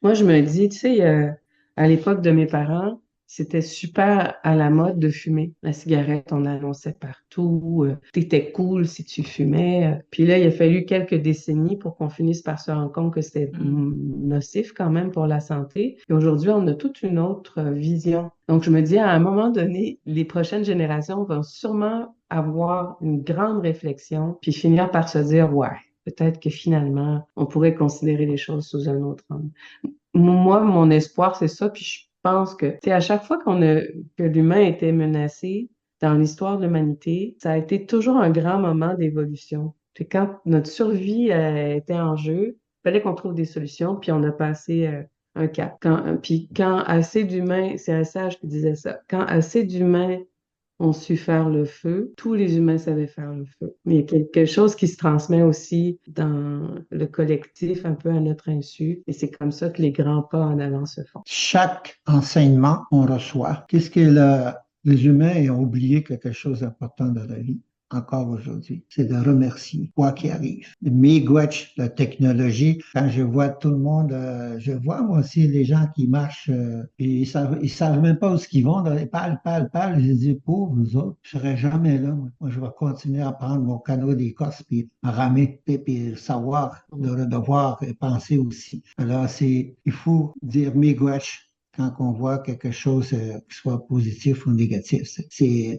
S2: Moi, je me dis, tu sais, à l'époque de mes parents, c'était super à la mode de fumer. La cigarette, on annonçait partout. T'étais cool si tu fumais. Puis là, il a fallu quelques décennies pour qu'on finisse par se rendre compte que c'était
S1: Mm.
S2: nocif quand même pour la santé. Et aujourd'hui, on a toute une autre vision. Donc, je me dis, à un moment donné, les prochaines générations vont sûrement avoir une grande réflexion, puis finir par se dire, ouais, peut-être que finalement, on pourrait considérer les choses sous un autre angle. Moi, mon espoir, c'est ça. Puis je pense que, tu sais, à chaque fois que l'humain était menacé dans l'histoire de l'humanité, ça a été toujours un grand moment d'évolution. Puis quand notre survie était en jeu, il fallait qu'on trouve des solutions, puis on a passé un cap. Puis quand assez d'humains, c'est un sage qui disait ça, quand assez d'humains ont su faire le feu. Tous les humains savaient faire le feu. Mais il y a quelque chose qui se transmet aussi dans le collectif, un peu à notre insu. Et c'est comme ça que les grands pas en avant se font.
S3: Chaque enseignement qu'on reçoit, qu'est-ce que les humains ont oublié quelque chose d'important dans la vie, encore aujourd'hui, c'est de remercier, quoi qu'il arrive. Miigwech, la technologie, quand je vois tout le monde, je vois moi aussi les gens qui marchent, et ils savent même pas où ils vont, dans les pales, je dis, pauvres vous autres, je serai jamais là. Moi, je vais continuer à prendre mon canot d'Écosse, puis à ramer, puis savoir, de devoir et penser aussi. Alors, il faut dire miigwech quand on voit quelque chose qui soit positif ou négatif.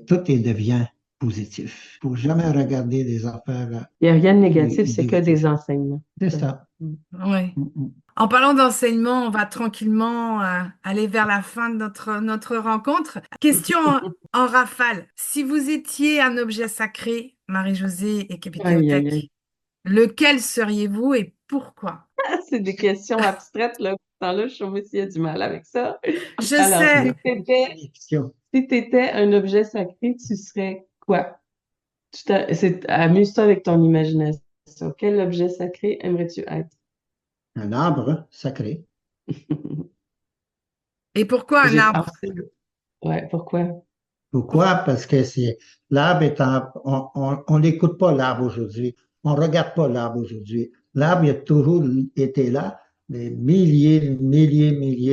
S3: Tout devient positif. Il ne faut jamais regarder les affaires
S2: Il n'y a rien de négatif, c'est que des
S3: négatives.
S2: enseignements.
S3: C'est ça.
S1: Ouais.
S3: Mm, mm.
S1: En parlant d'enseignement, on va tranquillement aller vers la fin de notre rencontre. Question en rafale. Si vous étiez un objet sacré, Marie-Josée et
S2: Aïe, aïe,
S1: Capitaine,
S2: aïe.
S1: lequel seriez-vous et pourquoi?
S2: C'est des questions abstraites, là. Pourtant, là, je suis aussi, il y a du mal avec ça.
S1: Je
S2: Alors,
S1: sais.
S3: Question.
S2: si t'étais un objet sacré, tu serais quoi? Amuse-toi avec ton imagination. Quel objet sacré aimerais-tu être?
S3: Un arbre sacré.
S1: Et pourquoi un
S2: J'ai
S1: arbre?
S2: pensé. Ouais, pourquoi?
S3: Pourquoi? Parce que l'arbre on n'écoute pas l'arbre aujourd'hui. On ne regarde pas l'arbre aujourd'hui. L'arbre, il a toujours été là, des milliers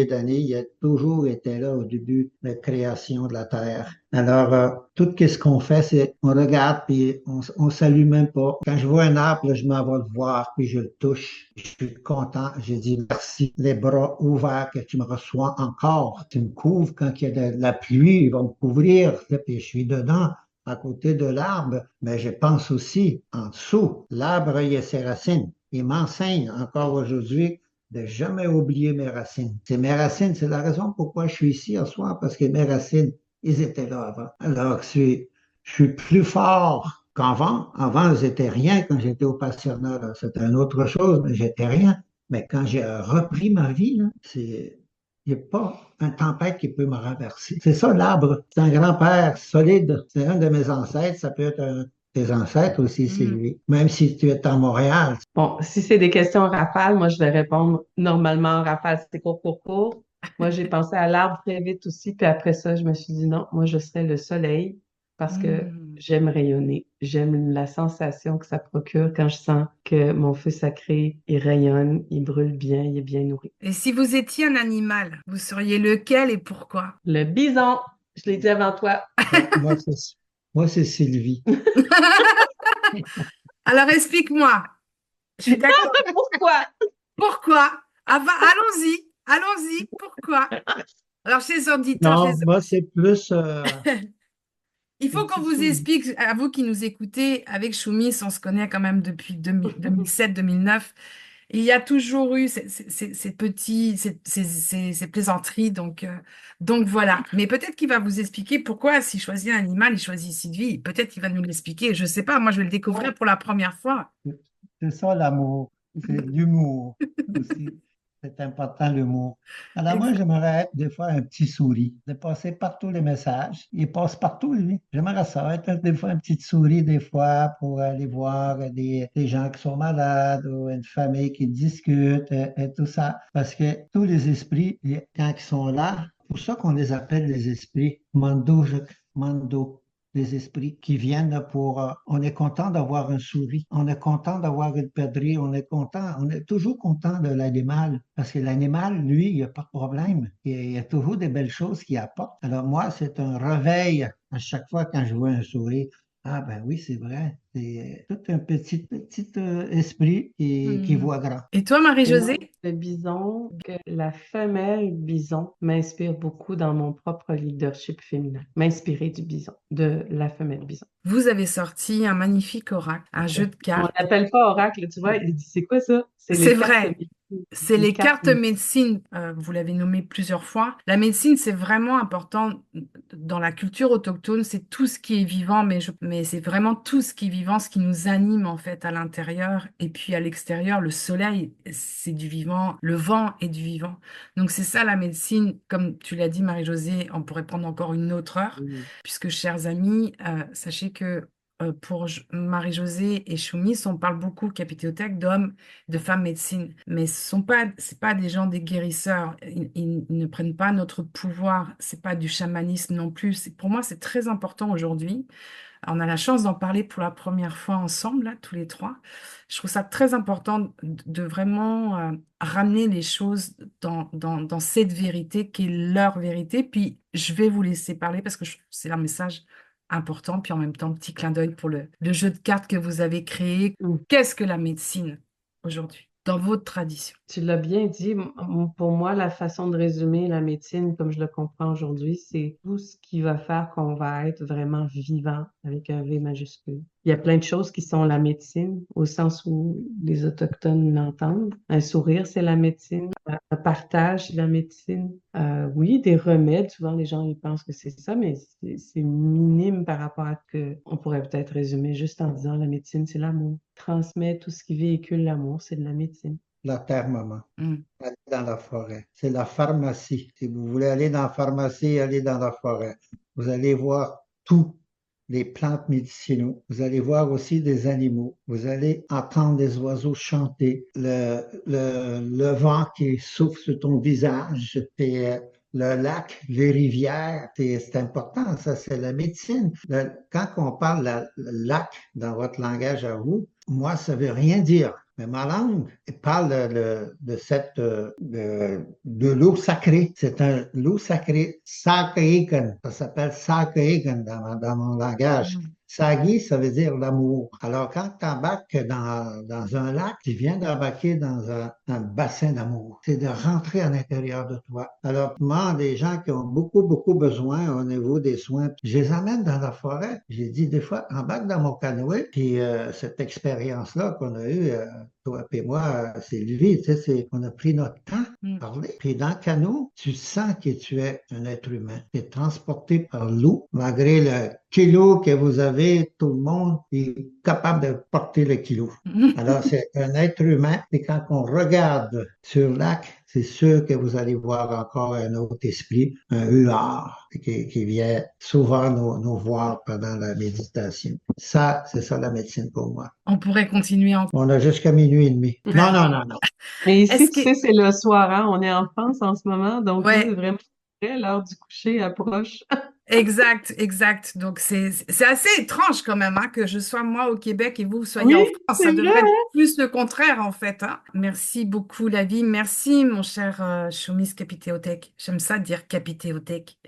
S3: d'années. Il a toujours été là au début de la création de la Terre. Alors, tout ce qu'on fait, c'est on regarde puis on salue même pas. Quand je vois un arbre, là, je m'en vais le voir puis je le touche. Je suis content. Je dis merci. Les bras ouverts que tu me reçois encore. Tu me couvres quand il y a de la pluie, il va me couvrir. Là, puis je suis dedans à côté de l'arbre, mais je pense aussi en dessous. L'arbre, il a ses racines. Il m'enseigne encore aujourd'hui de jamais oublier mes racines. C'est mes racines, c'est la raison pourquoi je suis ici ce soir, parce que mes racines, ils étaient là avant. Alors, je suis plus fort qu'avant. Avant, j'étais rien quand j'étais au pensionnat. Là. C'était une autre chose, mais j'étais rien. Mais quand j'ai repris ma vie, là, Il n'y a pas une tempête qui peut me renverser. C'est ça, l'arbre. C'est un grand-père solide. C'est un de mes ancêtres. Ça peut être un de tes ancêtres aussi,
S1: Mm.
S3: Sylvie. Même si tu es à Montréal.
S2: Bon, si c'est des questions en rafale, moi, je vais répondre normalement en rafale. C'est court, court, court. Moi, j'ai pensé à l'arbre très vite aussi. Puis après ça, je me suis dit non, moi, je serais le soleil parce que
S1: Mm.
S2: j'aime rayonner. J'aime la sensation que ça procure quand je sens que mon feu sacré, il rayonne, il brûle bien, il est bien nourri.
S1: Et si vous étiez un animal, vous seriez lequel et pourquoi?
S2: Le bison, je l'ai dit avant toi.
S3: Non, moi, c'est Sylvie.
S1: Alors explique-moi. Je suis d'accord.
S2: Pourquoi?
S1: Pourquoi? Allons-y, allons-y. Pourquoi? Alors, chez les auditeurs,
S3: Non, moi, c'est plus
S1: il
S3: une
S1: faut qu'on
S3: petite
S1: vous
S3: souris.
S1: explique, à vous qui nous écoutez, avec Choumis, on se connaît quand même depuis 2007-2009. Il y a toujours eu ces petits, ces plaisanteries. Donc voilà. Mais peut-être qu'il va vous expliquer pourquoi, s'il choisit un animal, il choisit Sylvie. Peut-être qu'il va nous l'expliquer. Je ne sais pas. Moi, je vais le découvrir pour la première fois.
S3: C'est ça l'amour. C'est l'humour aussi. C'est important, l'humour. Alors moi,
S1: Exact.
S3: j'aimerais être des fois un petit souris, de passer partout les messages. Il passe partout, lui. J'aimerais ça, être des fois une petite souris, des fois, pour aller voir des gens qui sont malades ou une famille qui discute et tout ça. Parce que tous les esprits, quand ils sont là, c'est pour ça qu'on les appelle les esprits. Mando des esprits qui viennent pour... on est content d'avoir un souris, on est content d'avoir une perdrix, on est content, on est toujours content de l'animal, parce que l'animal, lui, il n'y a pas de problème. Il y a toujours des belles choses qu'il apporte. Alors moi, c'est un réveil à chaque fois quand je vois un souris. Ah ben oui, c'est vrai. C'est tout un petit esprit qui
S1: Hmm.
S3: voit grand.
S1: Et toi,
S2: Et moi,
S1: Marie-Josée?
S2: le bison, que la femelle bison m'inspire beaucoup dans mon propre leadership féminin. M'inspirer du bison, de la femelle bison.
S1: Vous avez sorti un magnifique oracle, un jeu de
S2: On
S1: cartes.
S2: n'appelle pas oracle, tu vois, il dit, c'est quoi ça? C'est
S1: C'est
S2: les cartes
S1: vrai.
S2: médecine.
S1: C'est
S2: Les
S1: les
S2: cartes
S1: cartes
S2: médecine.
S1: médecine, vous l'avez nommé plusieurs fois. La médecine, c'est vraiment important dans la culture autochtone, c'est tout ce qui est vivant, mais c'est vraiment tout ce qui est vivant, ce qui nous anime en fait à l'intérieur et puis à l'extérieur. Le soleil, c'est du vivant, le vent est du vivant. Donc c'est ça la médecine, comme tu l'as dit Marie-Josée, on pourrait prendre encore une autre heure,
S2: Mm.
S1: puisque chers amis, sachez que pour Marie-Josée et Choumis, on parle beaucoup capitiothèque d'hommes, de femmes médecine, mais c'est pas des gens des guérisseurs. Ils ne prennent pas notre pouvoir. C'est pas du chamanisme non plus. Pour moi, c'est très important aujourd'hui. On a la chance d'en parler pour la première fois ensemble, là, tous les trois. Je trouve ça très important de vraiment ramener les choses dans cette vérité qui est leur vérité. Puis je vais vous laisser parler parce que je trouve que c'est un message important. Puis en même temps, petit clin d'œil pour le jeu de cartes que vous avez créé.
S2: Mm.
S1: Qu'est-ce que la médecine aujourd'hui, dans votre tradition?
S2: Tu l'as bien dit, pour moi, la façon de résumer la médecine, comme je le comprends aujourd'hui, c'est tout ce qui va faire qu'on va être vraiment vivant avec un V majuscule. Il y a plein de choses qui sont la médecine, au sens où les Autochtones l'entendent. Un sourire, c'est la médecine. Un partage, c'est la médecine. Oui, des remèdes, souvent les gens ils pensent que c'est ça, mais c'est minime par rapport à ce que on pourrait peut-être résumer juste en disant la médecine, c'est l'amour. Transmet tout ce qui véhicule l'amour, c'est de la médecine.
S3: La terre, maman.
S1: Mm.
S3: Aller dans la forêt. C'est la pharmacie. Si vous voulez aller dans la pharmacie, allez dans la forêt. Vous allez voir tous les plantes médicinaux. Vous allez voir aussi des animaux. Vous allez entendre des oiseaux chanter. Le vent qui souffle sur ton visage. Le lac, les rivières, c'est important, ça, c'est la médecine. Quand on parle le lac dans votre langage à vous, moi, ça veut rien dire. Mais ma langue parle de cette de l'eau sacrée. C'est un l'eau sacrée, Sakaegan. Ça s'appelle Sakaegan dans mon langage.
S1: Mm.
S3: Sagi, ça veut dire l'amour. Alors, quand tu embarques dans un lac, tu viens d'embarquer dans un bassin d'amour. C'est de rentrer à l'intérieur de toi. Alors, moi, des gens qui ont beaucoup, beaucoup besoin au niveau des soins, je les amène dans la forêt. J'ai dit des fois, embarque dans mon canoë, puis cette expérience-là qu'on a eue, toi et moi, c'est Sylvie, tu sais, on a pris notre temps
S1: Mm.
S3: parler. Puis dans le canot, tu sens que tu es un être humain. Tu es transporté par l'eau, malgré le kilo que vous avez, tout le monde est capable de porter le kilo. Alors, c'est un être humain. Et quand on regarde sur le lac, c'est sûr que vous allez voir encore un autre esprit, un huard, qui vient souvent nous voir pendant la méditation. Ça, c'est ça la médecine pour moi.
S1: On pourrait continuer en...
S3: On a jusqu'à minuit et demi. Non, non, non, non.
S2: Mais ici,
S1: Est-ce
S2: tu
S1: que...
S2: sais, c'est le soir, hein? On est en France en ce moment, donc là,
S1: Ouais,
S2: vraiment, l'heure du coucher approche.
S1: exact, exact. Donc, c'est assez étrange quand même hein, que je sois moi au Québec et vous soyez
S2: Oui,
S1: en France.
S2: c'est
S1: Ça
S2: vrai,
S1: devrait être
S2: hein?
S1: plus le contraire en fait. Hein. Merci beaucoup, Lavi. Merci, mon cher Chomis Capithéothèque. J'aime ça dire Capithéothèque.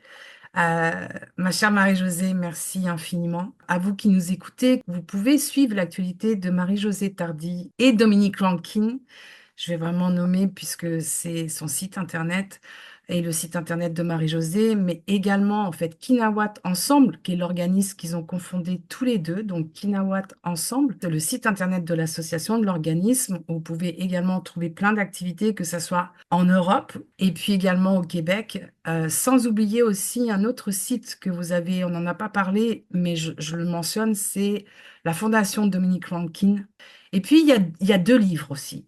S1: Euh, Ma chère Marie-Josée, merci infiniment. À vous qui nous écoutez, vous pouvez suivre l'actualité de Marie-Josée Tardy et Dominique Rankin. Je vais vraiment nommer puisque c'est son site internet et le site internet de Marie-Josée, mais également en fait Kinawat Ensemble, qui est l'organisme qu'ils ont confondé tous les deux. Donc Kinawat Ensemble, c'est le site internet de l'association, de l'organisme, où vous pouvez également trouver plein d'activités, que ce soit en Europe et puis également au Québec. Sans oublier aussi un autre site que vous avez, on n'en a pas parlé, mais je le mentionne, c'est la Fondation Dominique Rankin. Et puis il y a deux livres aussi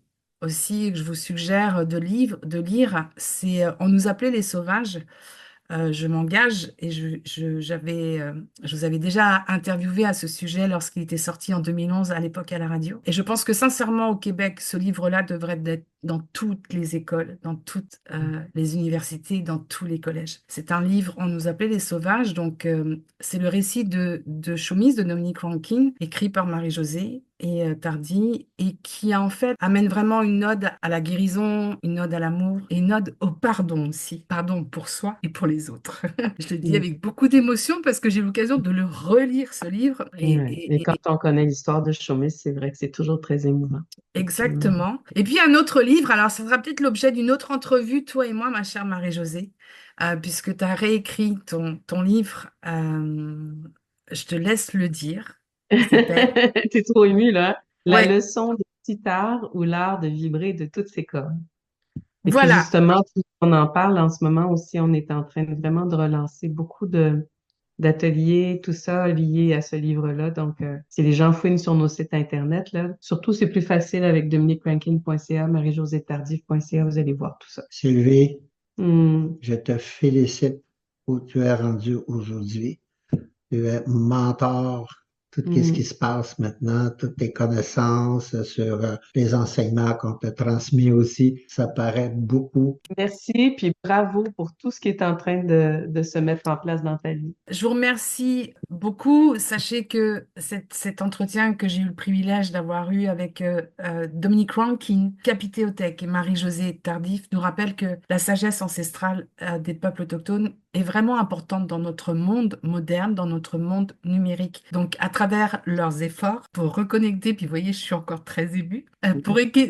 S1: que je vous suggère de lire, c'est On nous appelait les sauvages. Je m'engage et je vous avais déjà interviewé à ce sujet lorsqu'il était sorti en 2011 à l'époque à la radio. Et je pense que sincèrement au Québec, ce livre-là devrait être dans toutes les écoles, dans toutes les universités, dans tous les collèges. C'est un livre, On nous appelait les sauvages, donc c'est le récit de Chomise de Dominique Rankin, écrit par Marie-Josée et Tardy, et qui en fait amène vraiment une ode à la guérison, une ode à l'amour et une ode au pardon aussi. Pardon pour soi et pour les autres. Je le dis
S2: Mm.
S1: avec beaucoup d'émotion parce que j'ai eu l'occasion de le relire, ce livre.
S2: Ouais. Et quand on connaît l'histoire de Chomis, c'est vrai que c'est toujours très émouvant. Effectivement.
S1: Exactement. Et puis un autre livre, alors ça sera peut-être l'objet d'une autre entrevue, toi et moi, ma chère Marie-Josée, puisque tu as réécrit ton livre. Je te laisse le dire. Il s'appelle...
S2: T'es trop ému, là. La
S1: Ouais,
S2: leçon de sitar ou l'art de vibrer de toutes ses cordes. Et puis
S1: voilà.
S2: justement, on en parle en ce moment aussi, on est en train vraiment de relancer beaucoup d'ateliers, tout ça lié à ce livre-là. Donc, si les gens fouinent sur nos sites Internet, là, surtout c'est plus facile avec dominiquerankin.ca, marie-josée-tardif.ca, vous allez voir tout ça.
S3: Sylvie,
S2: Hmm.
S3: je te félicite où tu es rendu aujourd'hui. Tu es mentor, tout ce qui
S2: Hmm.
S3: se passe maintenant, toutes tes connaissances sur les enseignements qu'on te transmet aussi, ça paraît beaucoup.
S2: Merci, puis bravo pour tout ce qui est en train de se mettre en place dans ta vie.
S1: Je vous remercie beaucoup. Sachez que cet entretien que j'ai eu le privilège d'avoir eu avec Dominique Rankin, Capithéothèque et Marie-Josée Tardif nous rappelle que la sagesse ancestrale des peuples autochtones est vraiment importante dans notre monde moderne, dans notre monde numérique. Donc, à travers leurs efforts pour reconnecter, puis vous voyez, je suis encore très émue,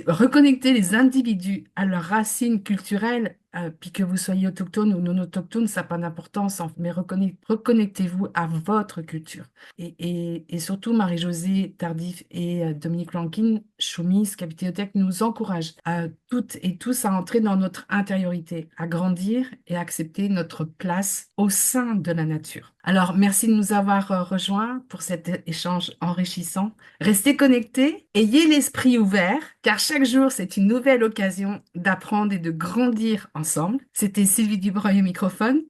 S1: reconnecter les individus à leurs racines culturelles, puis que vous soyez autochtone ou non autochtone, ça n'a pas d'importance, mais reconnectez-vous à votre culture. Et surtout, Marie-Josée Tardif et Dominique Lankin, Chomis, Capithéothèque, nous encouragent à toutes et tous à entrer dans notre intériorité, à grandir et à accepter notre place au sein de la nature. Alors, merci de nous avoir rejoints pour cet échange enrichissant. Restez connectés, ayez l'esprit ouvert, car chaque jour, c'est une nouvelle occasion d'apprendre et de grandir ensemble. C'était Sylvie Dubreuil au microphone.